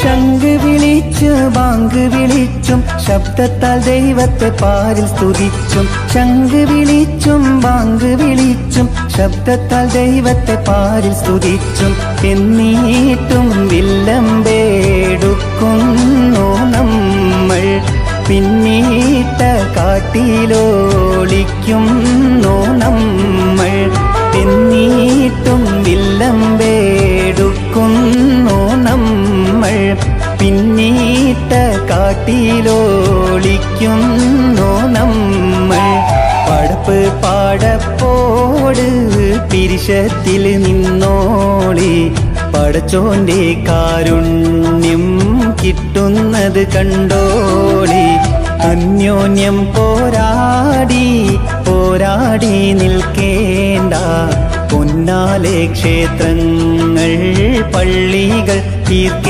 ശംഖ് വിളിച്ചു ബാങ്ക് വിളിച്ചും ശബ്ദത്താൽ ദൈവത്തെ പാരിൽ സ്തുതിച്ചും ശംഖ് വിളിച്ചും ബാങ്ക് വിളിച്ചും ശബ്ദത്താൽ ദൈവത്തെ പാരിൽ സ്തുതിച്ചും എന്നിട്ടും വില്ലമ്പേടുക്കുന്നു നമ്മൾ പിന്നീട്ട കാട്ടിലോളിക്കുന്നു നമ്മൾ എന്നിട്ടും വില്ലമ്പേടുക്കുന്നു നമ്മൾ പിന്നീട്ട കാട്ടിലോളിക്കുന്നു നമ്മൾ പടപ്പ് പാടപ്പോട് പിരിശത്തിൽ നിന്നോളി പടച്ചോന്റെ കാരുണ്യം കിട്ടുന്നത് കണ്ടോളി അന്യോന്യം പോരാടി നിൽക്കേണ്ട പൊന്നാലെ ക്ഷേത്രങ്ങൾ പള്ളികൾ തീർക്കേ